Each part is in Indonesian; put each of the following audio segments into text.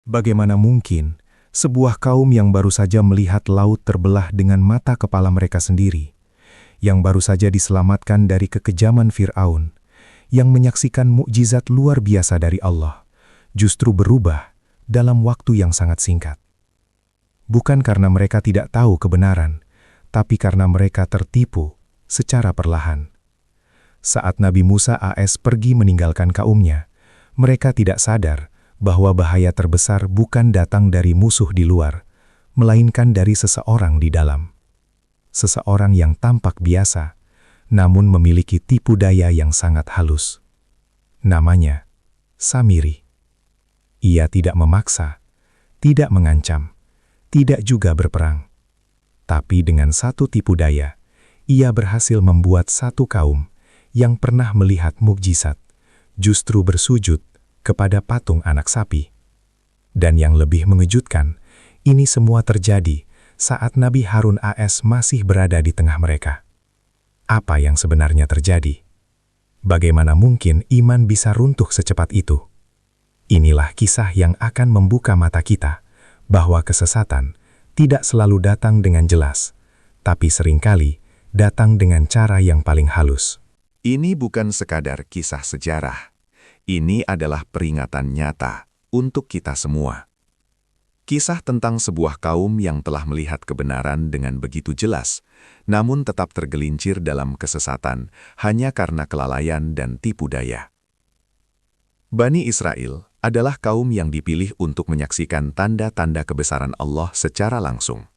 Bagaimana mungkin sebuah kaum yang baru saja melihat laut terbelah dengan mata kepala mereka sendiri, yang baru saja diselamatkan dari kekejaman Fir'aun, yang menyaksikan mukjizat luar biasa dari Allah, justru berubah dalam waktu yang sangat singkat. Bukan karena mereka tidak tahu kebenaran, tapi karena mereka tertipu secara perlahan. Saat Nabi Musa AS pergi meninggalkan kaumnya, mereka tidak sadar bahwa bahaya terbesar bukan datang dari musuh di luar, melainkan dari seseorang di dalam. Seseorang yang tampak biasa, namun memiliki tipu daya yang sangat halus. Namanya Samiri. Ia tidak memaksa, tidak mengancam, tidak juga berperang. Tapi dengan satu tipu daya, ia berhasil membuat satu kaum yang pernah melihat mukjizat justru bersujud kepada patung anak sapi. Dan yang lebih mengejutkan, ini semua terjadi saat Nabi Harun AS masih berada di tengah mereka. Apa yang sebenarnya terjadi? Bagaimana mungkin iman bisa runtuh secepat itu? Inilah kisah yang akan membuka mata kita bahwa kesesatan tidak selalu datang dengan jelas, tapi seringkali datang dengan cara yang paling halus. Ini bukan sekadar kisah sejarah. Ini adalah peringatan nyata untuk kita semua. Kisah tentang sebuah kaum yang telah melihat kebenaran dengan begitu jelas, namun tetap tergelincir dalam kesesatan hanya karena kelalaian dan tipu daya. Bani Israel adalah kaum yang dipilih untuk menyaksikan tanda-tanda kebesaran Allah secara langsung.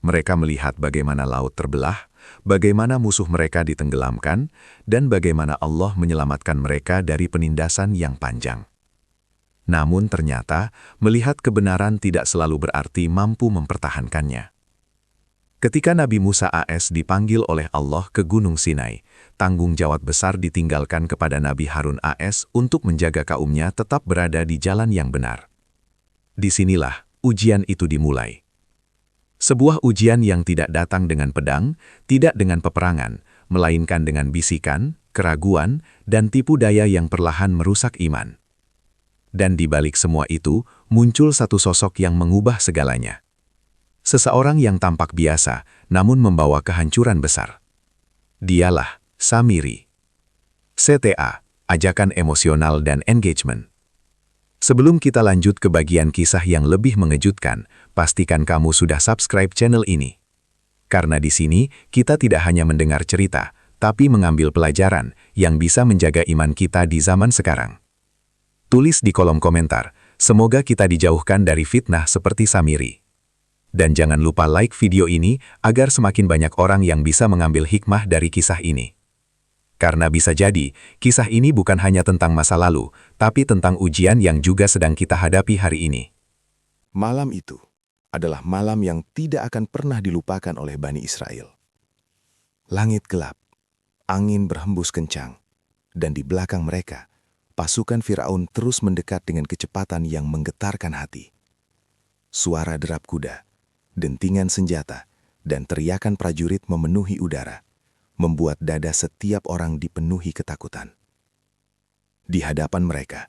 Mereka melihat bagaimana laut terbelah, bagaimana musuh mereka ditenggelamkan, dan bagaimana Allah menyelamatkan mereka dari penindasan yang panjang. Namun ternyata, melihat kebenaran tidak selalu berarti mampu mempertahankannya. Ketika Nabi Musa AS dipanggil oleh Allah ke Gunung Sinai, tanggung jawab besar ditinggalkan kepada Nabi Harun AS untuk menjaga kaumnya tetap berada di jalan yang benar. Disinilah ujian itu dimulai. Sebuah ujian yang tidak datang dengan pedang, tidak dengan peperangan, melainkan dengan bisikan, keraguan, dan tipu daya yang perlahan merusak iman. Dan di balik semua itu, muncul satu sosok yang mengubah segalanya. Seseorang yang tampak biasa, namun membawa kehancuran besar. Dialah Samiri. CTA, Ajakan Emosional dan Engagement. Sebelum kita lanjut ke bagian kisah yang lebih mengejutkan, pastikan kamu sudah subscribe channel ini. Karena di sini, kita tidak hanya mendengar cerita, tapi mengambil pelajaran yang bisa menjaga iman kita di zaman sekarang. Tulis di kolom komentar, semoga kita dijauhkan dari fitnah seperti Samiri. Dan jangan lupa like video ini agar semakin banyak orang yang bisa mengambil hikmah dari kisah ini. Karena bisa jadi, kisah ini bukan hanya tentang masa lalu, tapi tentang ujian yang juga sedang kita hadapi hari ini. Malam itu adalah malam yang tidak akan pernah dilupakan oleh Bani Israel. Langit gelap, angin berhembus kencang, dan di belakang mereka, pasukan Firaun terus mendekat dengan kecepatan yang menggetarkan hati. Suara derap kuda, dentingan senjata, dan teriakan prajurit memenuhi udara, membuat dada setiap orang dipenuhi ketakutan. Di hadapan mereka,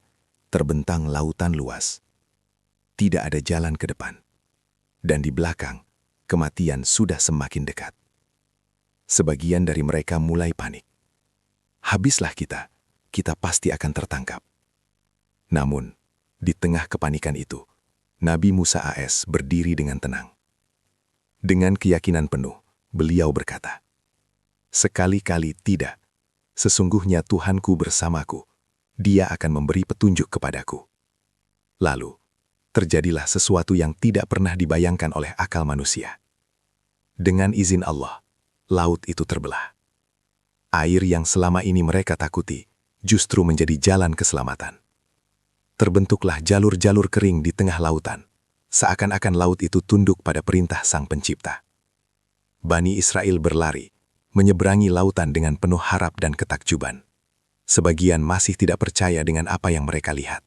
terbentang lautan luas. Tidak ada jalan ke depan. Dan di belakang, kematian sudah semakin dekat. Sebagian dari mereka mulai panik. Habislah kita pasti akan tertangkap. Namun, di tengah kepanikan itu, Nabi Musa AS berdiri dengan tenang. Dengan keyakinan penuh, beliau berkata, "Sekali-kali tidak, sesungguhnya Tuhanku bersamaku, Dia akan memberi petunjuk kepadaku." Lalu, terjadilah sesuatu yang tidak pernah dibayangkan oleh akal manusia. Dengan izin Allah, laut itu terbelah. Air yang selama ini mereka takuti, justru menjadi jalan keselamatan. Terbentuklah jalur-jalur kering di tengah lautan, seakan-akan laut itu tunduk pada perintah Sang Pencipta. Bani Israel berlari, menyeberangi lautan dengan penuh harap dan ketakjuban. Sebagian masih tidak percaya dengan apa yang mereka lihat.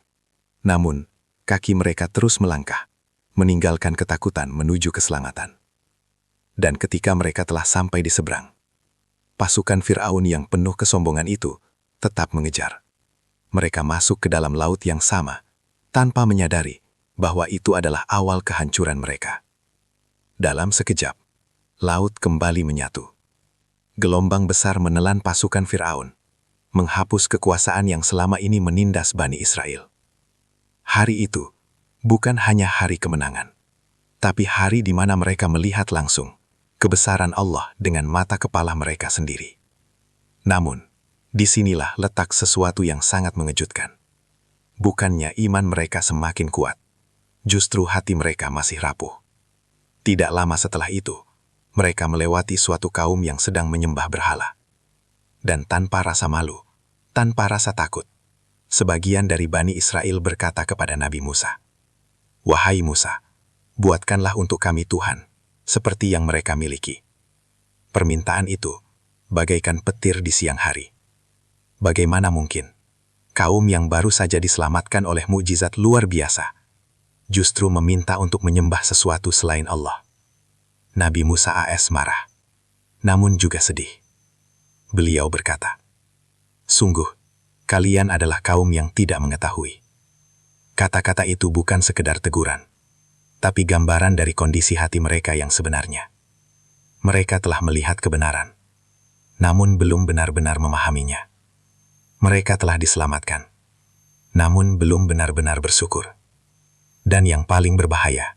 Namun, kaki mereka terus melangkah, meninggalkan ketakutan menuju keselamatan. Dan ketika mereka telah sampai di seberang, pasukan Firaun yang penuh kesombongan itu tetap mengejar. Mereka masuk ke dalam laut yang sama, tanpa menyadari bahwa itu adalah awal kehancuran mereka. Dalam sekejap, laut kembali menyatu. Gelombang besar menelan pasukan Firaun, menghapus kekuasaan yang selama ini menindas Bani Israel. Hari itu bukan hanya hari kemenangan, tapi hari di mana mereka melihat langsung kebesaran Allah dengan mata kepala mereka sendiri. Namun, disinilah letak sesuatu yang sangat mengejutkan. Bukannya iman mereka semakin kuat, justru hati mereka masih rapuh. Tidak lama setelah itu, mereka melewati suatu kaum yang sedang menyembah berhala. Dan tanpa rasa malu, tanpa rasa takut, sebagian dari Bani Israel berkata kepada Nabi Musa, "Wahai Musa, buatkanlah untuk kami Tuhan, seperti yang mereka miliki." Permintaan itu bagaikan petir di siang hari. Bagaimana mungkin kaum yang baru saja diselamatkan oleh mukjizat luar biasa justru meminta untuk menyembah sesuatu selain Allah? Nabi Musa AS marah, namun juga sedih. Beliau berkata, "Sungguh, kalian adalah kaum yang tidak mengetahui." Kata-kata itu bukan sekedar teguran, tapi gambaran dari kondisi hati mereka yang sebenarnya. Mereka telah melihat kebenaran, namun belum benar-benar memahaminya. Mereka telah diselamatkan, namun belum benar-benar bersyukur. Dan yang paling berbahaya,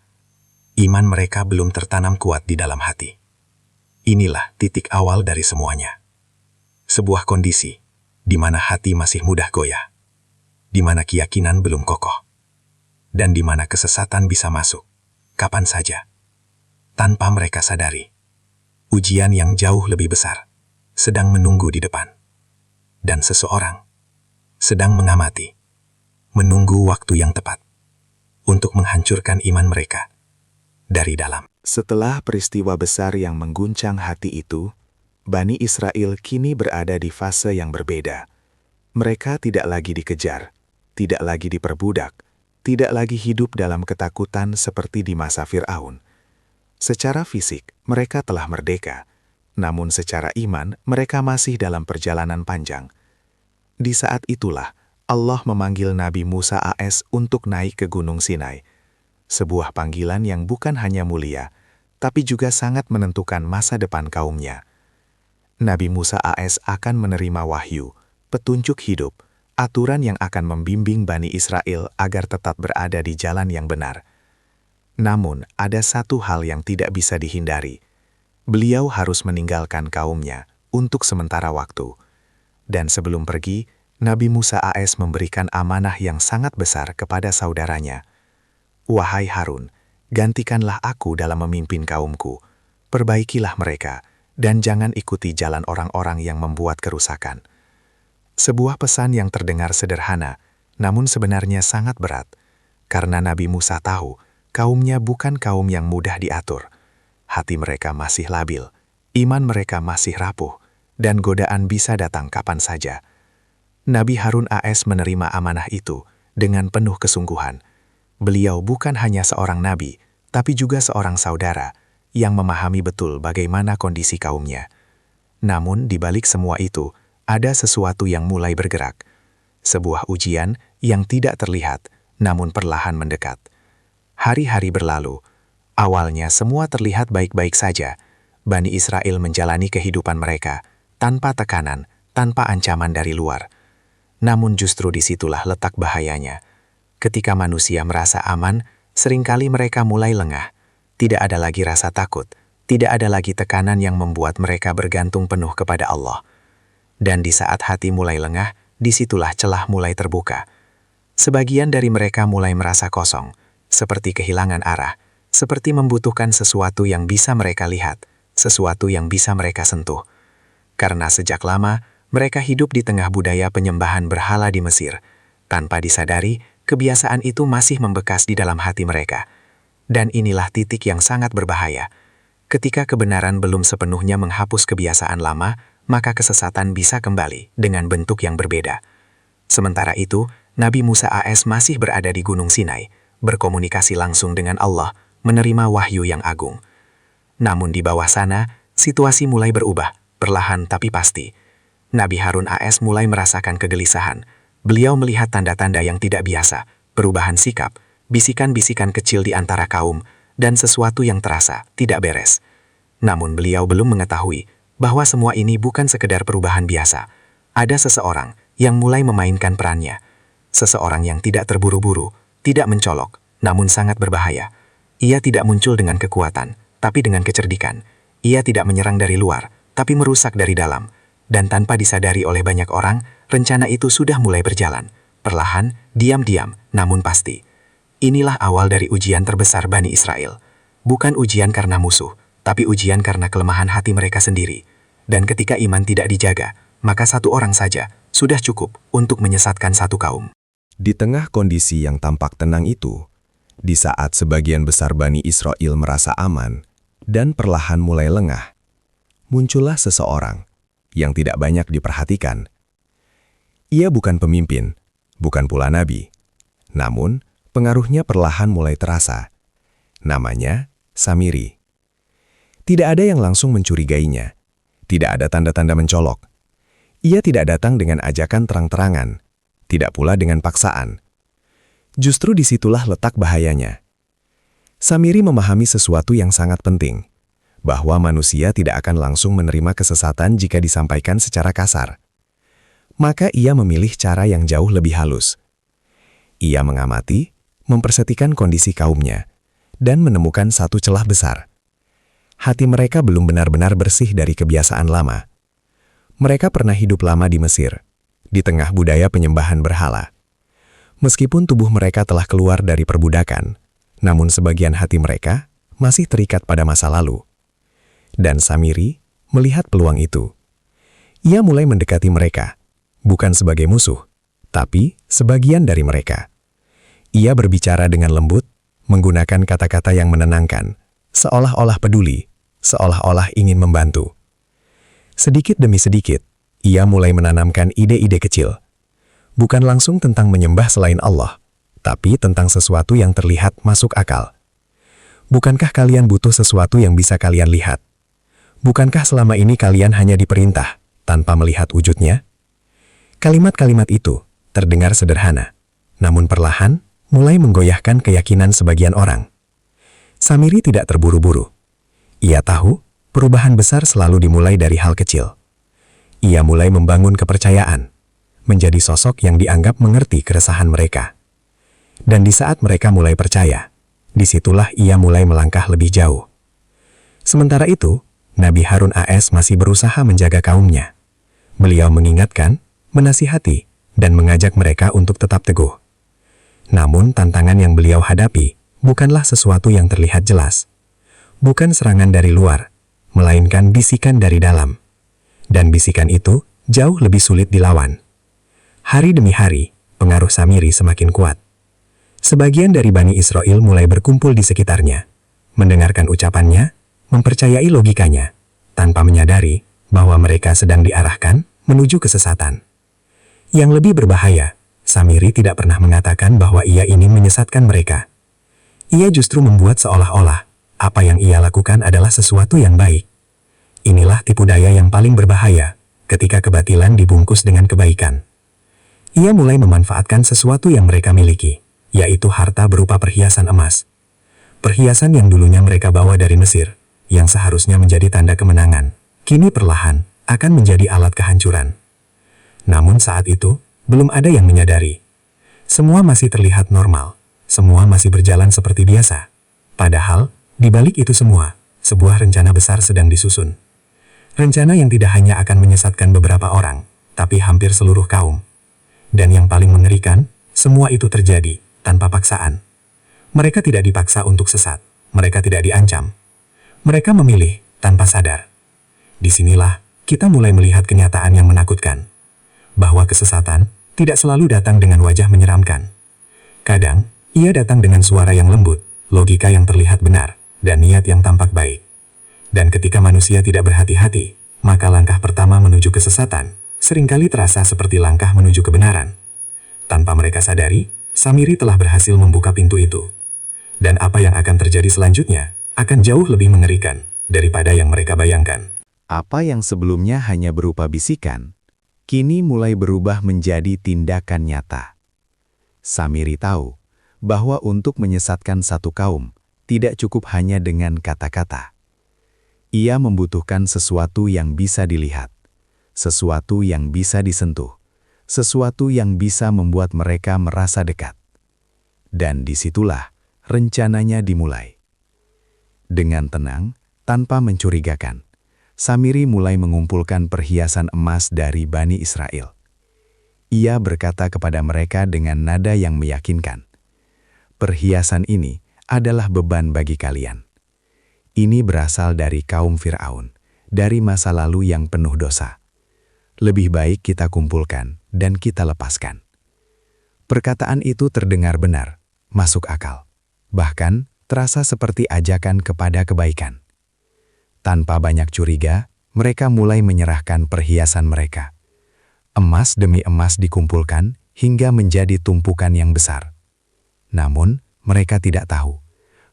iman mereka belum tertanam kuat di dalam hati. Inilah titik awal dari semuanya. Sebuah kondisi di mana hati masih mudah goyah, di mana keyakinan belum kokoh, dan di mana kesesatan bisa masuk kapan saja. Tanpa mereka sadari, ujian yang jauh lebih besar sedang menunggu di depan. Dan seseorang sedang mengamati, menunggu waktu yang tepat untuk menghancurkan iman mereka dari dalam. Setelah peristiwa besar yang mengguncang hati itu, Bani Israel kini berada di fase yang berbeda. Mereka tidak lagi dikejar, tidak lagi diperbudak, tidak lagi hidup dalam ketakutan seperti di masa Firaun. Secara fisik, mereka telah merdeka, namun secara iman mereka masih dalam perjalanan panjang. Di saat itulah Allah memanggil Nabi Musa AS untuk naik ke Gunung Sinai, sebuah panggilan yang bukan hanya mulia, tapi juga sangat menentukan masa depan kaumnya. Nabi Musa AS akan menerima wahyu, petunjuk hidup, aturan yang akan membimbing Bani Israel agar tetap berada di jalan yang benar. Namun, ada satu hal yang tidak bisa dihindari. Beliau harus meninggalkan kaumnya untuk sementara waktu. Dan sebelum pergi, Nabi Musa AS memberikan amanah yang sangat besar kepada saudaranya. "Wahai Harun, gantikanlah aku dalam memimpin kaumku, perbaikilah mereka, dan jangan ikuti jalan orang-orang yang membuat kerusakan." Sebuah pesan yang terdengar sederhana, namun sebenarnya sangat berat, karena Nabi Musa tahu kaumnya bukan kaum yang mudah diatur. Hati mereka masih labil, iman mereka masih rapuh, dan godaan bisa datang kapan saja. Nabi Harun AS menerima amanah itu dengan penuh kesungguhan. Beliau bukan hanya seorang nabi, tapi juga seorang saudara yang memahami betul bagaimana kondisi kaumnya. Namun di balik semua itu, ada sesuatu yang mulai bergerak. Sebuah ujian yang tidak terlihat, namun perlahan mendekat. Hari-hari berlalu. Awalnya semua terlihat baik-baik saja. Bani Israel menjalani kehidupan mereka, tanpa tekanan, tanpa ancaman dari luar. Namun justru disitulah letak bahayanya. Ketika manusia merasa aman, seringkali mereka mulai lengah. Tidak ada lagi rasa takut, tidak ada lagi tekanan yang membuat mereka bergantung penuh kepada Allah. Dan di saat hati mulai lengah, disitulah celah mulai terbuka. Sebagian dari mereka mulai merasa kosong, seperti kehilangan arah, seperti membutuhkan sesuatu yang bisa mereka lihat, sesuatu yang bisa mereka sentuh. Karena sejak lama, mereka hidup di tengah budaya penyembahan berhala di Mesir. Tanpa disadari, kebiasaan itu masih membekas di dalam hati mereka. Dan inilah titik yang sangat berbahaya. Ketika kebenaran belum sepenuhnya menghapus kebiasaan lama, maka kesesatan bisa kembali dengan bentuk yang berbeda. Sementara itu, Nabi Musa AS masih berada di Gunung Sinai, berkomunikasi langsung dengan Allah, menerima wahyu yang agung. Namun di bawah sana, situasi mulai berubah, perlahan tapi pasti. Nabi Harun AS mulai merasakan kegelisahan. Beliau melihat tanda-tanda yang tidak biasa, perubahan sikap, bisikan-bisikan kecil di antara kaum, dan sesuatu yang terasa tidak beres. Namun beliau belum mengetahui bahwa semua ini bukan sekedar perubahan biasa. Ada seseorang yang mulai memainkan perannya. Seseorang yang tidak terburu-buru, tidak mencolok, namun sangat berbahaya. Ia tidak muncul dengan kekuatan, tapi dengan kecerdikan. Ia tidak menyerang dari luar, tapi merusak dari dalam. Dan tanpa disadari oleh banyak orang, rencana itu sudah mulai berjalan. Perlahan, diam-diam, namun pasti. Inilah awal dari ujian terbesar Bani Israel. Bukan ujian karena musuh, tapi ujian karena kelemahan hati mereka sendiri. Dan ketika iman tidak dijaga, maka satu orang saja sudah cukup untuk menyesatkan satu kaum. Di tengah kondisi yang tampak tenang itu, di saat sebagian besar Bani Israel merasa aman dan perlahan mulai lengah, muncullah seseorang yang tidak banyak diperhatikan. Ia bukan pemimpin, bukan pula nabi, namun pengaruhnya perlahan mulai terasa. Namanya Samiri. Tidak ada yang langsung mencurigainya. Tidak ada tanda-tanda mencolok. Ia tidak datang dengan ajakan terang-terangan, tidak pula dengan paksaan. Justru disitulah letak bahayanya. Samiri memahami sesuatu yang sangat penting, bahwa manusia tidak akan langsung menerima kesesatan jika disampaikan secara kasar. Maka ia memilih cara yang jauh lebih halus. Ia mengamati, mempersetikan kondisi kaumnya, dan menemukan satu celah besar. Hati mereka belum benar-benar bersih dari kebiasaan lama. Mereka pernah hidup lama di Mesir, di tengah budaya penyembahan berhala. Meskipun tubuh mereka telah keluar dari perbudakan, namun sebagian hati mereka masih terikat pada masa lalu. Dan Samiri melihat peluang itu. Ia mulai mendekati mereka, bukan sebagai musuh, tapi sebagian dari mereka. Ia berbicara dengan lembut, menggunakan kata-kata yang menenangkan, seolah-olah peduli, seolah-olah ingin membantu. Sedikit demi sedikit, ia mulai menanamkan ide-ide kecil. Bukan langsung tentang menyembah selain Allah, tapi tentang sesuatu yang terlihat masuk akal. Bukankah kalian butuh sesuatu yang bisa kalian lihat? Bukankah selama ini kalian hanya diperintah, tanpa melihat wujudnya? Kalimat-kalimat itu terdengar sederhana, namun perlahan mulai menggoyahkan keyakinan sebagian orang. Samiri tidak terburu-buru. Ia tahu, perubahan besar selalu dimulai dari hal kecil. Ia mulai membangun kepercayaan, menjadi sosok yang dianggap mengerti keresahan mereka. Dan di saat mereka mulai percaya, disitulah ia mulai melangkah lebih jauh. Sementara itu, Nabi Harun AS masih berusaha menjaga kaumnya. Beliau mengingatkan, menasihati, dan mengajak mereka untuk tetap teguh. Namun tantangan yang beliau hadapi bukanlah sesuatu yang terlihat jelas. Bukan serangan dari luar, melainkan bisikan dari dalam. Dan bisikan itu jauh lebih sulit dilawan. Hari demi hari, pengaruh Samiri semakin kuat. Sebagian dari Bani Israel mulai berkumpul di sekitarnya, mendengarkan ucapannya, mempercayai logikanya, tanpa menyadari bahwa mereka sedang diarahkan menuju kesesatan. Yang lebih berbahaya, Samiri tidak pernah mengatakan bahwa ia ingin menyesatkan mereka. Ia justru membuat seolah-olah apa yang ia lakukan adalah sesuatu yang baik. Inilah tipu daya yang paling berbahaya, ketika kebatilan dibungkus dengan kebaikan. Ia mulai memanfaatkan sesuatu yang mereka miliki, yaitu harta berupa perhiasan emas. Perhiasan yang dulunya mereka bawa dari Mesir, yang seharusnya menjadi tanda kemenangan, kini perlahan akan menjadi alat kehancuran. Namun saat itu, belum ada yang menyadari. Semua masih terlihat normal, semua masih berjalan seperti biasa. Padahal, di balik itu semua, sebuah rencana besar sedang disusun. Rencana yang tidak hanya akan menyesatkan beberapa orang, tapi hampir seluruh kaum. Dan yang paling mengerikan, semua itu terjadi tanpa paksaan. Mereka tidak dipaksa untuk sesat, mereka tidak diancam. Mereka memilih tanpa sadar. Disinilah kita mulai melihat kenyataan yang menakutkan, bahwa kesesatan tidak selalu datang dengan wajah menyeramkan. Kadang, ia datang dengan suara yang lembut, logika yang terlihat benar, dan niat yang tampak baik. Dan ketika manusia tidak berhati-hati, maka langkah pertama menuju kesesatan seringkali terasa seperti langkah menuju kebenaran. Tanpa mereka sadari, Samiri telah berhasil membuka pintu itu. Dan apa yang akan terjadi selanjutnya akan jauh lebih mengerikan daripada yang mereka bayangkan. Apa yang sebelumnya hanya berupa bisikan, kini mulai berubah menjadi tindakan nyata. Samiri tahu bahwa untuk menyesatkan satu kaum, tidak cukup hanya dengan kata-kata. Ia membutuhkan sesuatu yang bisa dilihat, sesuatu yang bisa disentuh, sesuatu yang bisa membuat mereka merasa dekat. Dan disitulah rencananya dimulai. Dengan tenang, tanpa mencurigakan, Samiri mulai mengumpulkan perhiasan emas dari Bani Israel. Ia berkata kepada mereka dengan nada yang meyakinkan, "Perhiasan ini adalah beban bagi kalian. Ini berasal dari kaum Fir'aun, dari masa lalu yang penuh dosa. Lebih baik kita kumpulkan dan kita lepaskan." Perkataan itu terdengar benar, masuk akal, bahkan terasa seperti ajakan kepada kebaikan. Tanpa banyak curiga, mereka mulai menyerahkan perhiasan mereka. Emas demi emas dikumpulkan hingga menjadi tumpukan yang besar. Namun, mereka tidak tahu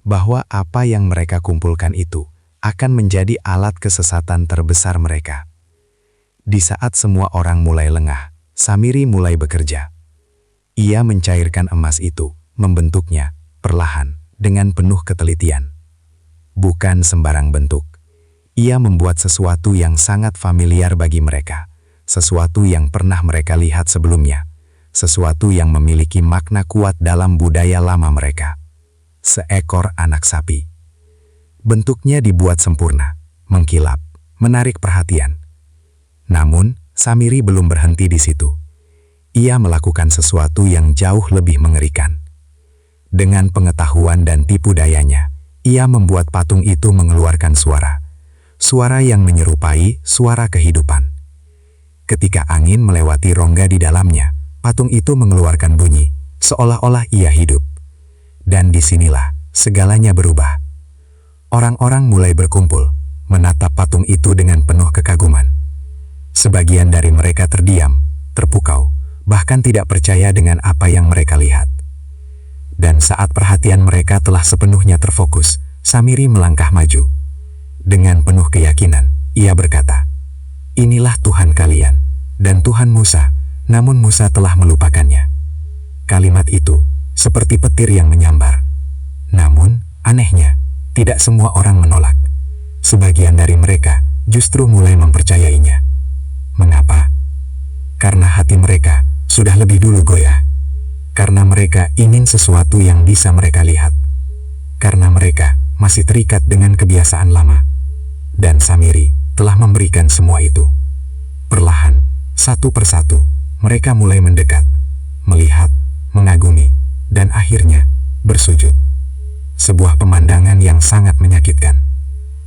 bahwa apa yang mereka kumpulkan itu akan menjadi alat kesesatan terbesar mereka. Di saat semua orang mulai lengah, Samiri mulai bekerja. Ia mencairkan emas itu, membentuknya perlahan dengan penuh ketelitian. Bukan sembarang bentuk. Ia membuat sesuatu yang sangat familiar bagi mereka, sesuatu yang pernah mereka lihat sebelumnya, sesuatu yang memiliki makna kuat dalam budaya lama mereka. Seekor anak sapi. Bentuknya dibuat sempurna, mengkilap, menarik perhatian. Namun, Samiri belum berhenti di situ. Ia melakukan sesuatu yang jauh lebih mengerikan. Dengan pengetahuan dan tipu dayanya, ia membuat patung itu mengeluarkan suara. Suara yang menyerupai suara kehidupan. Ketika angin melewati rongga di dalamnya, patung itu mengeluarkan bunyi, seolah-olah ia hidup. Dan disinilah segalanya berubah. Orang-orang mulai berkumpul, menatap patung itu dengan penuh kekaguman. Sebagian dari mereka terdiam, terpukau, bahkan tidak percaya dengan apa yang mereka lihat. Dan saat perhatian mereka telah sepenuhnya terfokus, Samiri melangkah maju. Dengan penuh keyakinan, ia berkata, "Inilah Tuhan kalian, dan Tuhan Musa," namun Musa telah melupakannya. Kalimat itu seperti petir yang menyambar. Namun, anehnya, tidak semua orang menolak. Sebagian dari mereka justru mulai mempercayainya. Mengapa? Karena hati mereka sudah lebih dulu goyah. Karena mereka ingin sesuatu yang bisa mereka lihat. Karena mereka masih terikat dengan kebiasaan lama. Dan Samiri telah memberikan semua itu. Perlahan, satu persatu, mereka mulai mendekat, melihat, mengagumi, dan akhirnya bersujud. Sebuah pemandangan yang sangat menyakitkan.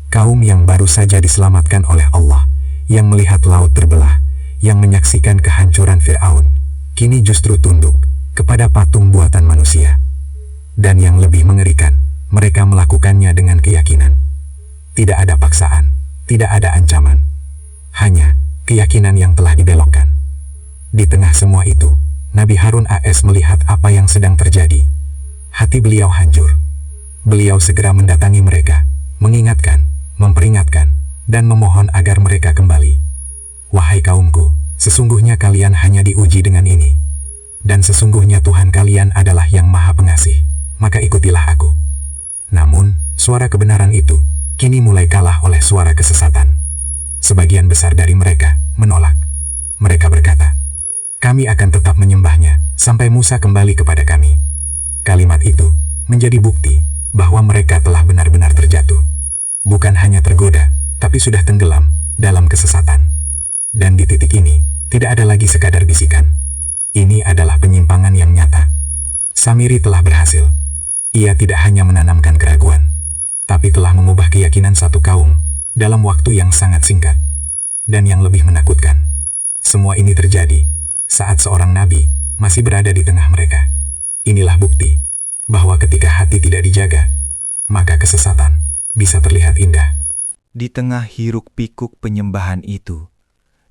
Kaum yang baru saja diselamatkan oleh Allah, yang melihat laut terbelah, yang menyaksikan kehancuran Fir'aun, kini justru tunduk kepada patung buatan manusia. Dan yang lebih mengerikan, mereka melakukannya dengan keyakinan. Tidak ada paksaan, tidak ada ancaman. Hanya keyakinan yang telah dibelokkan. Di tengah semua itu, Nabi Harun AS melihat apa yang sedang terjadi. Hati beliau hancur. Beliau segera mendatangi mereka, mengingatkan, memperingatkan, dan memohon agar mereka kembali. "Wahai kaumku, sesungguhnya kalian hanya diuji dengan ini. Dan sesungguhnya Tuhan kalian adalah yang Maha Pengasih, maka ikutilah aku." Namun, suara kebenaran itu kini mulai kalah oleh suara kesesatan. Sebagian besar dari mereka menolak. Mereka berkata, "Kami akan tetap menyembahnya sampai Musa kembali kepada kami." Kalimat itu menjadi bukti bahwa mereka telah benar-benar terjatuh. Bukan hanya tergoda, tapi sudah tenggelam dalam kesesatan. Dan di titik ini, tidak ada lagi sekadar bisikan. Ini adalah penyimpangan yang nyata. Samiri telah berhasil. Ia tidak hanya menanamkan keraguan, tapi telah mengubah keyakinan satu kaum dalam waktu yang sangat singkat. Dan yang lebih menakutkan, semua ini terjadi saat seorang nabi masih berada di tengah mereka. Inilah bukti bahwa ketika hati tidak dijaga, maka kesesatan bisa terlihat indah. Di tengah hiruk-pikuk penyembahan itu,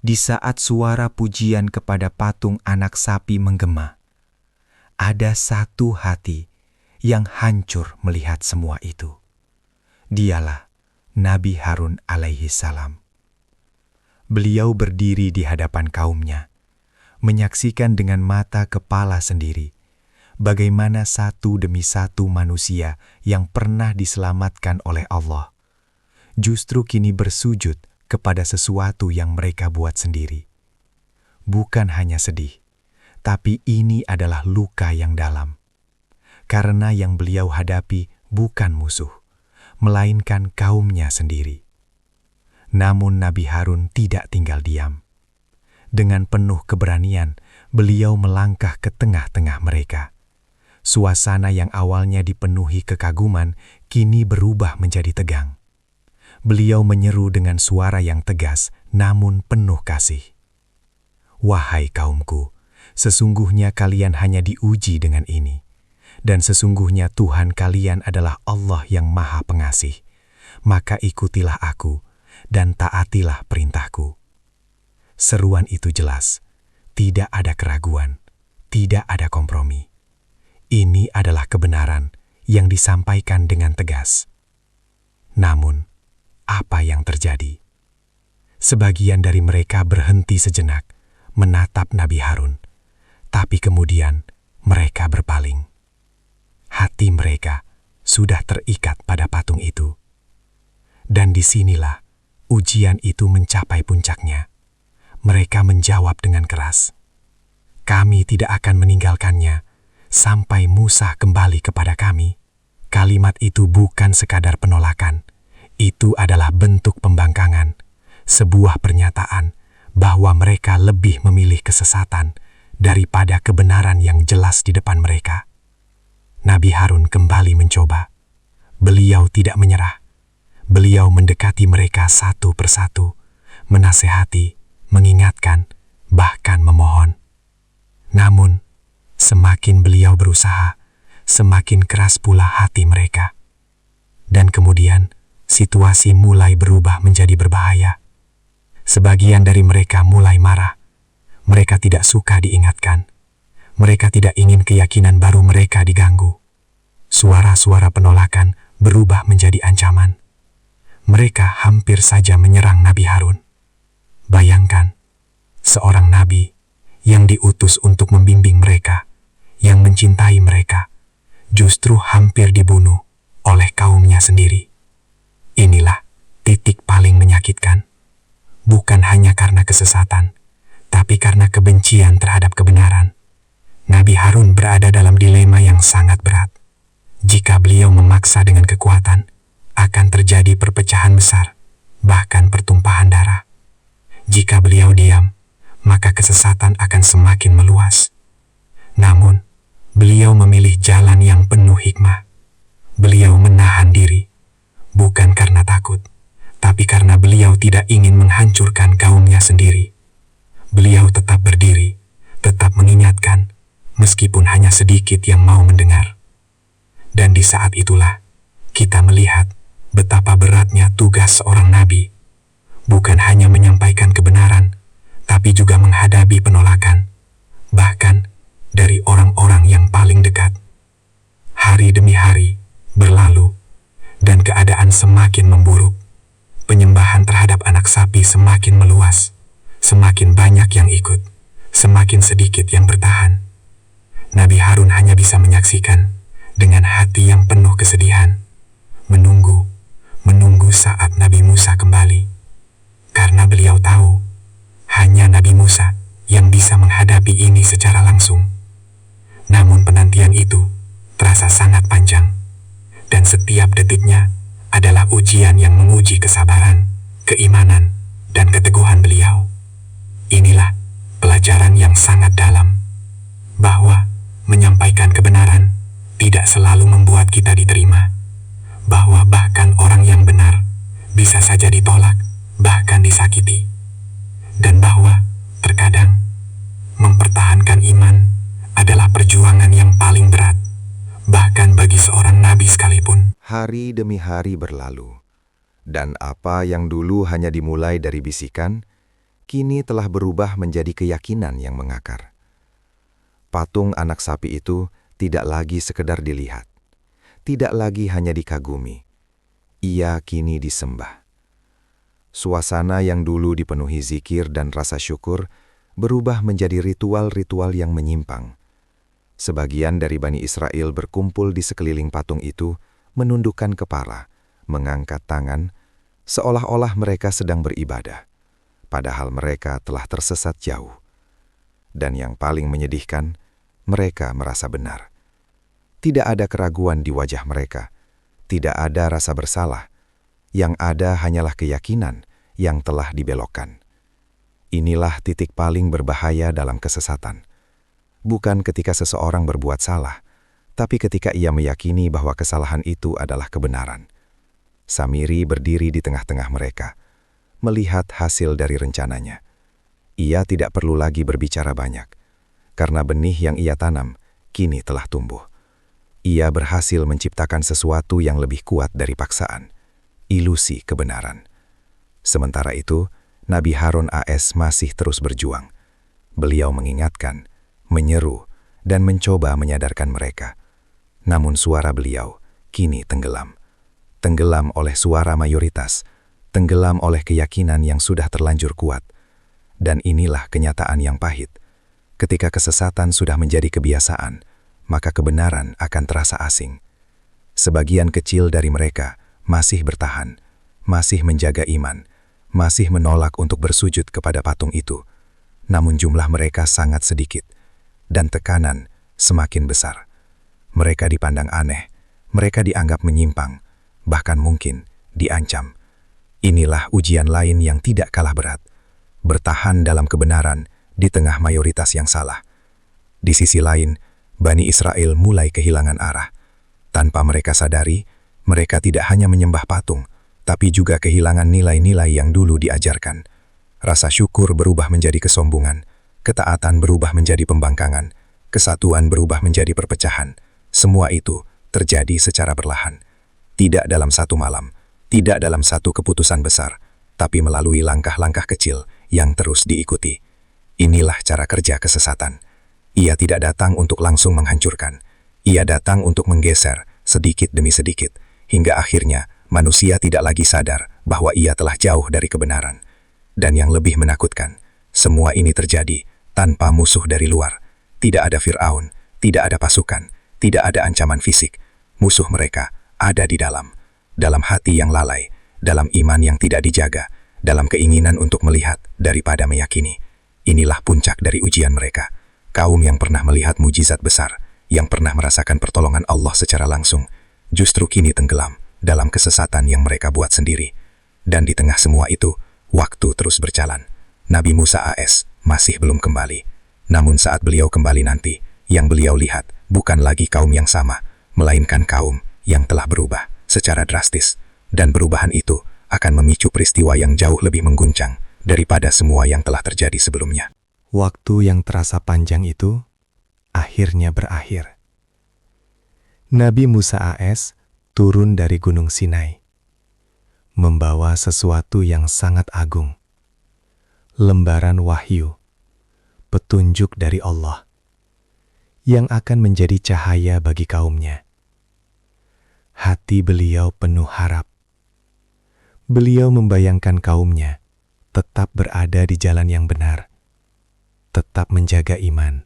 di saat suara pujian kepada patung anak sapi menggema, ada satu hati yang hancur melihat semua itu. Dialah Nabi Harun alaihi salam. Beliau berdiri di hadapan kaumnya, menyaksikan dengan mata kepala sendiri bagaimana satu demi satu manusia yang pernah diselamatkan oleh Allah, justru kini bersujud kepada sesuatu yang mereka buat sendiri. Bukan hanya sedih, tapi ini adalah luka yang dalam. Karena yang beliau hadapi bukan musuh, melainkan kaumnya sendiri. Namun Nabi Harun tidak tinggal diam. Dengan penuh keberanian, beliau melangkah ke tengah-tengah mereka. Suasana yang awalnya dipenuhi kekaguman, kini berubah menjadi tegang. Beliau menyeru dengan suara yang tegas, namun penuh kasih. Wahai kaumku, sesungguhnya kalian hanya diuji dengan ini. Dan sesungguhnya Tuhan kalian adalah Allah yang Maha Pengasih. Maka ikutilah aku, dan taatilah perintahku. Seruan itu jelas, tidak ada keraguan, tidak ada kompromi. Ini adalah kebenaran yang disampaikan dengan tegas. Namun, apa yang terjadi? Sebagian dari mereka berhenti sejenak, menatap Nabi Harun, tapi kemudian mereka berpaling. Hati mereka sudah terikat pada patung itu. Dan disinilah ujian itu mencapai puncaknya. Mereka menjawab dengan keras, "Kami tidak akan meninggalkannya sampai Musa kembali kepada kami." Kalimat itu bukan sekadar penolakan. Itu adalah bentuk pembangkangan, sebuah pernyataan bahwa mereka lebih memilih kesesatan daripada kebenaran yang jelas di depan mereka. Nabi Harun kembali mencoba. Beliau tidak menyerah. Beliau mendekati mereka satu persatu, menasehati, mengingatkan, bahkan memohon. Namun, semakin beliau berusaha, semakin keras pula hati mereka. Dan kemudian, situasi mulai berubah menjadi berbahaya. Sebagian dari mereka mulai marah. Mereka tidak suka diingatkan. Mereka tidak ingin keyakinan baru mereka diganggu. Suara-suara penolakan berubah menjadi ancaman. Mereka hampir saja menyerang Nabi Harun. Bayangkan, seorang nabi yang diutus untuk membimbing mereka, yang mencintai mereka, justru hampir dibunuh oleh kaumnya sendiri. Inilah titik paling menyakitkan. Bukan hanya karena kesesatan, tapi karena kebencian terhadap kebenaran. Nabi Harun berada dalam dilema yang sangat berat. Jika beliau memaksa dengan kekuatan, akan terjadi perpecahan besar, bahkan pertumpahan darah. Jika beliau diam, maka kesesatan akan semakin meluas. Namun, beliau memilih jalan yang penuh hikmah. Beliau menahan diri, bukan karena takut, tapi karena beliau tidak ingin menghancurkan kaumnya sendiri. Beliau tetap berdiri, tetap mengingatkan, meskipun hanya sedikit yang mau mendengar. Dan di saat itulah, kita melihat betapa beratnya tugas seorang nabi. Bukan hanya menyampaikan kebenaran, tapi juga menghadapi penolakan, bahkan dari orang-orang yang paling dekat. Hari demi hari berlalu, dan keadaan semakin memburuk. Penyembahan terhadap anak sapi semakin meluas, semakin banyak yang ikut, semakin sedikit yang bertahan. Nabi Harun hanya bisa menyaksikan dengan hati yang penuh kesedihan, menunggu saat Nabi Musa kembali. Karena beliau tahu, hanya Nabi Musa yang bisa menghadapi ini secara langsung. Namun penantian itu terasa sangat panjang, dan setiap detiknya adalah ujian yang menguji kesabaran, keimanan, dan keteguhan beliau. Inilah pelajaran yang sangat dalam, bahwa menyampaikan kebenaran tidak selalu membuat kita diterima, bahwa bahkan orang yang benar bisa saja ditolak, bahkan disakiti, dan bahwa terkadang mempertahankan iman adalah perjuangan yang paling berat, bahkan bagi seorang nabi sekalipun. Hari demi hari berlalu, dan apa yang dulu hanya dimulai dari bisikan, kini telah berubah menjadi keyakinan yang mengakar. Patung anak sapi itu tidak lagi sekedar dilihat, tidak lagi hanya dikagumi. Ia kini disembah. Suasana yang dulu dipenuhi zikir dan rasa syukur berubah menjadi ritual-ritual yang menyimpang. Sebagian dari Bani Israel berkumpul di sekeliling patung itu, menundukkan kepala, mengangkat tangan, seolah-olah mereka sedang beribadah, padahal mereka telah tersesat jauh. Dan yang paling menyedihkan, mereka merasa benar. Tidak ada keraguan di wajah mereka, tidak ada rasa bersalah, yang ada hanyalah keyakinan yang telah dibelokkan. Inilah titik paling berbahaya dalam kesesatan. Bukan ketika seseorang berbuat salah, tapi ketika ia meyakini bahwa kesalahan itu adalah kebenaran. Samiri berdiri di tengah-tengah mereka, melihat hasil dari rencananya. Ia tidak perlu lagi berbicara banyak, karena benih yang ia tanam kini telah tumbuh. Ia berhasil menciptakan sesuatu yang lebih kuat dari paksaan, ilusi kebenaran. Sementara itu, Nabi Harun AS masih terus berjuang. Beliau mengingatkan, menyeru, dan mencoba menyadarkan mereka. Namun suara beliau kini tenggelam. Tenggelam oleh suara mayoritas, tenggelam oleh keyakinan yang sudah terlanjur kuat. Dan inilah kenyataan yang pahit. Ketika kesesatan sudah menjadi kebiasaan, maka kebenaran akan terasa asing. Sebagian kecil dari mereka masih bertahan, masih menjaga iman, masih menolak untuk bersujud kepada patung itu. Namun jumlah mereka sangat sedikit, dan tekanan semakin besar. Mereka dipandang aneh, mereka dianggap menyimpang, bahkan mungkin diancam. Inilah ujian lain yang tidak kalah berat. Bertahan dalam kebenaran di tengah mayoritas yang salah. Di sisi lain, Bani Israel mulai kehilangan arah. Tanpa mereka sadari, mereka tidak hanya menyembah patung, tapi juga kehilangan nilai-nilai yang dulu diajarkan. Rasa syukur berubah menjadi kesombongan, ketaatan berubah menjadi pembangkangan, kesatuan berubah menjadi perpecahan. Semua itu terjadi secara perlahan. Tidak dalam satu malam, tidak dalam satu keputusan besar, tapi melalui langkah-langkah kecil yang terus diikuti. Inilah cara kerja kesesatan. Ia tidak datang untuk langsung menghancurkan. Ia datang untuk menggeser sedikit demi sedikit, hingga akhirnya manusia tidak lagi sadar bahwa ia telah jauh dari kebenaran. Dan yang lebih menakutkan, semua ini terjadi tanpa musuh dari luar. Tidak ada Fir'aun, tidak ada pasukan, tidak ada ancaman fisik. Musuh mereka ada di dalam hati yang lalai, dalam iman yang tidak dijaga, dalam keinginan untuk melihat daripada meyakini. Inilah puncak dari ujian mereka. Kaum yang pernah melihat mujizat besar, yang pernah merasakan pertolongan Allah secara langsung, justru kini tenggelam dalam kesesatan yang mereka buat sendiri. Dan di tengah semua itu, waktu terus berjalan. Nabi Musa AS masih belum kembali. Namun saat beliau kembali nanti, yang beliau lihat bukan lagi kaum yang sama, melainkan kaum yang telah berubah secara drastis. Dan perubahan itu akan memicu peristiwa yang jauh lebih mengguncang daripada semua yang telah terjadi sebelumnya. Waktu yang terasa panjang itu akhirnya berakhir. Nabi Musa AS turun dari Gunung Sinai, membawa sesuatu yang sangat agung. Lembaran wahyu, petunjuk dari Allah, yang akan menjadi cahaya bagi kaumnya. Hati beliau penuh harap. Beliau membayangkan kaumnya tetap berada di jalan yang benar, tetap menjaga iman,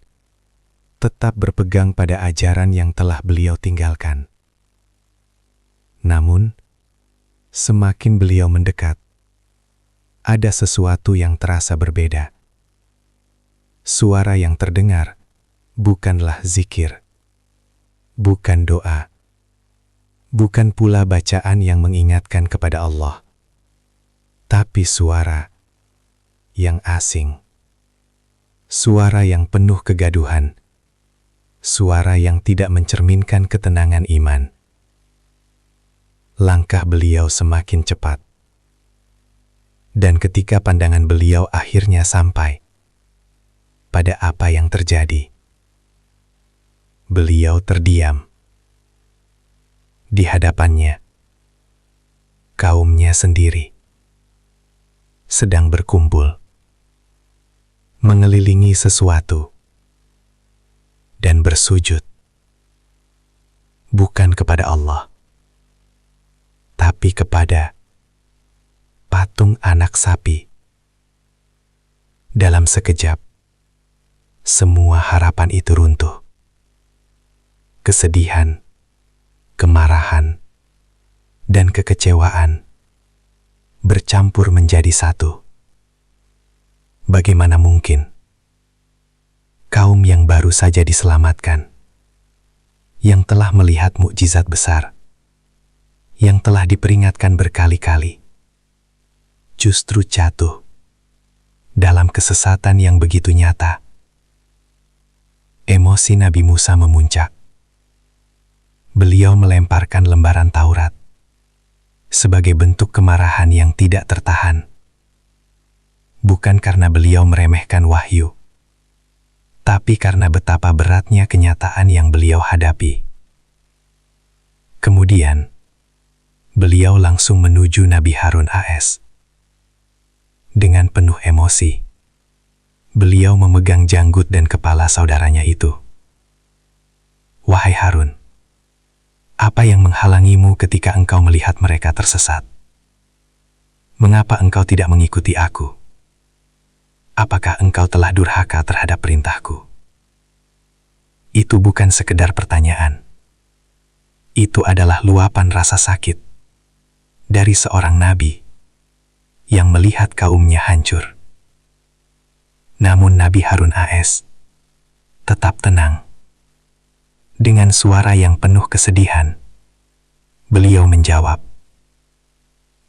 tetap berpegang pada ajaran yang telah beliau tinggalkan. Namun, semakin beliau mendekat, ada sesuatu yang terasa berbeda. Suara yang terdengar bukanlah zikir, bukan doa, bukan pula bacaan yang mengingatkan kepada Allah, tapi suara yang asing, suara yang penuh kegaduhan, suara yang tidak mencerminkan ketenangan iman. Langkah beliau semakin cepat. Dan ketika pandangan beliau akhirnya sampai pada apa yang terjadi, beliau terdiam. Di hadapannya, kaumnya sendiri sedang berkumpul, mengelilingi sesuatu, dan bersujud, bukan kepada Allah, tapi kepada patung anak sapi. Dalam sekejap, semua harapan itu runtuh. kesedihan, kemarahan, dan kekecewaan bercampur menjadi satu. Bagaimana mungkin kaum yang baru saja diselamatkan, yang telah melihat mukjizat besar, yang telah diperingatkan berkali-kali, justru jatuh dalam kesesatan yang begitu nyata? Emosi Nabi Musa memuncak. Beliau melemparkan lembaran Taurat sebagai bentuk kemarahan yang tidak tertahan. Bukan karena beliau meremehkan wahyu, tapi karena betapa beratnya kenyataan yang beliau hadapi. Kemudian, beliau langsung menuju Nabi Harun AS. Dengan penuh emosi, beliau memegang janggut dan kepala saudaranya itu. Wahai Harun, apa yang menghalangimu ketika engkau melihat mereka tersesat? Mengapa engkau tidak mengikuti aku? Apakah engkau telah durhaka terhadap perintahku? Itu bukan sekedar pertanyaan. Itu adalah luapan rasa sakit dari seorang nabi yang melihat kaumnya hancur. Namun Nabi Harun AS tetap tenang. Dengan suara yang penuh kesedihan, beliau menjawab,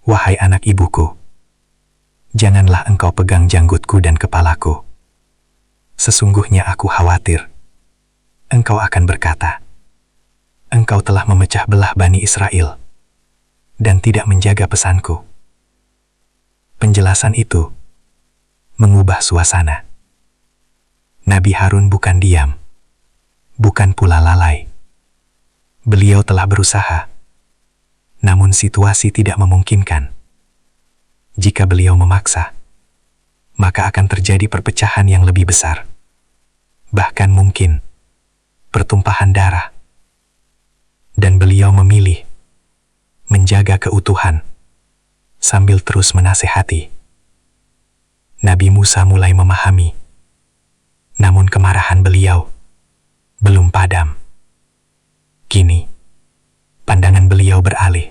"Wahai anak ibuku, janganlah engkau pegang janggutku dan kepalaku. Sesungguhnya aku khawatir engkau akan berkata, engkau telah memecah belah Bani Israel dan tidak menjaga pesanku." Penjelasan itu mengubah suasana. Nabi Harun bukan diam, bukan pula lalai. Beliau telah berusaha, namun situasi tidak memungkinkan. Jika beliau memaksa, maka akan terjadi perpecahan yang lebih besar. Bahkan mungkin pertumpahan darah. Dan beliau memilih menjaga keutuhan sambil terus menasehati. Nabi Musa mulai memahami, namun kemarahan beliau belum padam. Kini, pandangan beliau beralih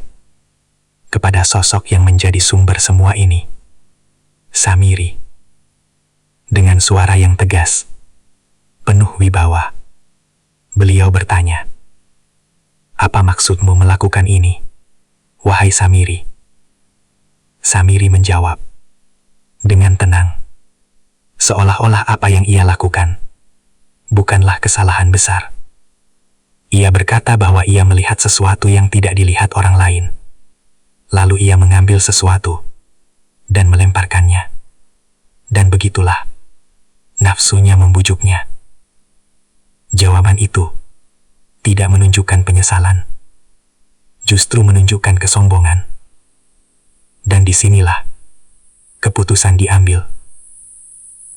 kepada sosok yang menjadi sumber semua ini, Samiri. Dengan suara yang tegas, penuh wibawa, beliau bertanya, "Apa maksudmu melakukan ini, wahai Samiri?" Samiri menjawab dengan tenang, seolah-olah apa yang ia lakukan bukanlah kesalahan besar. Ia berkata bahwa ia melihat sesuatu yang tidak dilihat orang lain. Lalu ia mengambil sesuatu dan melemparkannya. Dan begitulah nafsunya membujuknya. Jawaban itu tidak menunjukkan penyesalan, justru menunjukkan kesombongan. Dan disinilah keputusan diambil.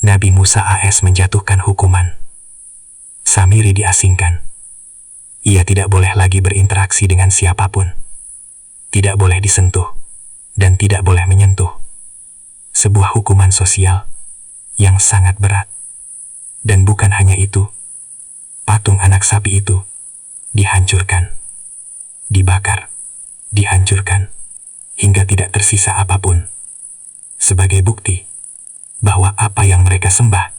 Nabi Musa AS menjatuhkan hukuman. Samiri diasingkan. Ia tidak boleh lagi berinteraksi dengan siapapun. Tidak boleh disentuh dan tidak boleh menyentuh. Sebuah hukuman sosial yang sangat berat. Dan bukan hanya itu, patung anak sapi itu dihancurkan, dibakar, dihancurkan, hingga tidak tersisa apapun. Sebagai bukti bahwa apa yang mereka sembah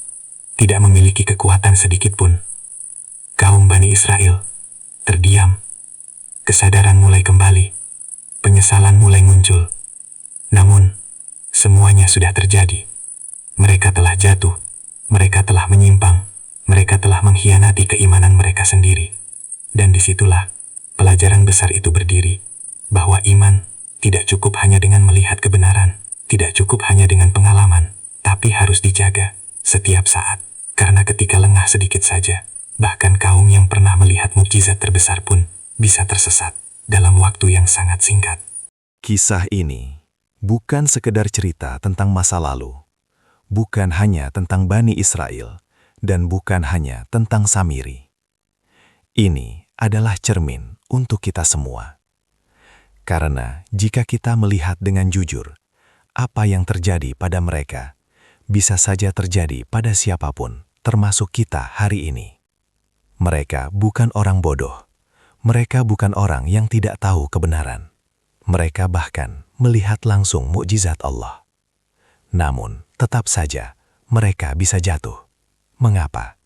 tidak memiliki kekuatan sedikit pun. Kaum Bani Israel terdiam. Kesadaran mulai kembali. Penyesalan mulai muncul. Namun, semuanya sudah terjadi. Mereka telah jatuh. Mereka telah menyimpang. Mereka telah mengkhianati keimanan mereka sendiri. Dan disitulah pelajaran besar itu berdiri. Bahwa iman tidak cukup hanya dengan melihat kebenaran. Tidak cukup hanya dengan pengalaman. Tapi harus dijaga setiap saat. Karena ketika lengah sedikit saja, bahkan kaum yang pernah melihat mukjizat terbesar pun bisa tersesat dalam waktu yang sangat singkat. Kisah ini bukan sekedar cerita tentang masa lalu, bukan hanya tentang Bani Israel, dan bukan hanya tentang Samiri. Ini adalah cermin untuk kita semua. Karena jika kita melihat dengan jujur, apa yang terjadi pada mereka bisa saja terjadi pada siapapun, termasuk kita hari ini. Mereka bukan orang bodoh. Mereka bukan orang yang tidak tahu kebenaran. Mereka bahkan melihat langsung mukjizat Allah. Namun, tetap saja mereka bisa jatuh. Mengapa?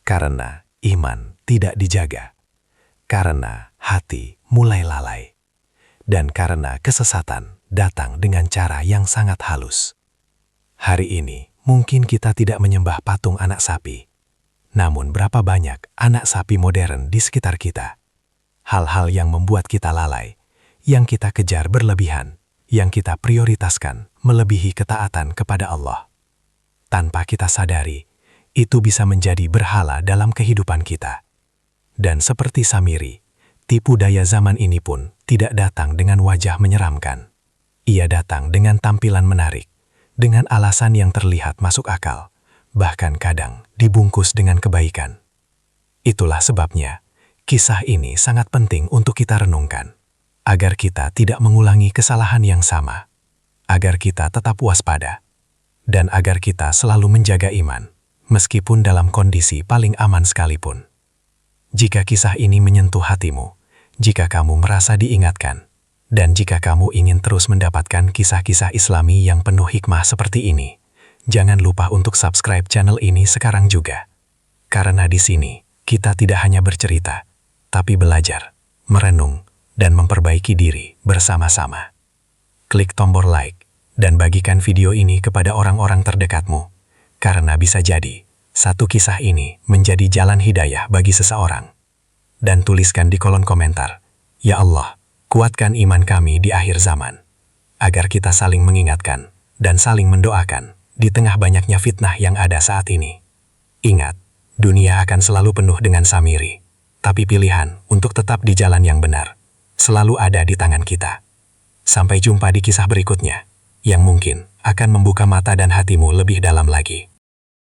Karena iman tidak dijaga. Karena hati mulai lalai. Dan karena kesesatan datang dengan cara yang sangat halus. Hari ini, mungkin kita tidak menyembah patung anak sapi. Namun berapa banyak anak sapi modern di sekitar kita? Hal-hal yang membuat kita lalai, yang kita kejar berlebihan, yang kita prioritaskan melebihi ketaatan kepada Allah. Tanpa kita sadari, itu bisa menjadi berhala dalam kehidupan kita. Dan seperti Samiri, tipu daya zaman ini pun tidak datang dengan wajah menyeramkan. Ia datang dengan tampilan menarik, dengan alasan yang terlihat masuk akal, bahkan kadang dibungkus dengan kebaikan. Itulah sebabnya, kisah ini sangat penting untuk kita renungkan, agar kita tidak mengulangi kesalahan yang sama, agar kita tetap waspada, dan agar kita selalu menjaga iman, meskipun dalam kondisi paling aman sekalipun. Jika kisah ini menyentuh hatimu, jika kamu merasa diingatkan, dan jika kamu ingin terus mendapatkan kisah-kisah Islami yang penuh hikmah seperti ini, jangan lupa untuk subscribe channel ini sekarang juga. Karena di sini, kita tidak hanya bercerita, tapi belajar, merenung, dan memperbaiki diri bersama-sama. Klik tombol like, dan bagikan video ini kepada orang-orang terdekatmu, karena bisa jadi, satu kisah ini menjadi jalan hidayah bagi seseorang. Dan tuliskan di kolom komentar, "Ya Allah, kuatkan iman kami di akhir zaman," agar kita saling mengingatkan dan saling mendoakan di tengah banyaknya fitnah yang ada saat ini. Ingat, dunia akan selalu penuh dengan Samiri, tapi pilihan untuk tetap di jalan yang benar selalu ada di tangan kita. Sampai jumpa di kisah berikutnya, yang mungkin akan membuka mata dan hatimu lebih dalam lagi.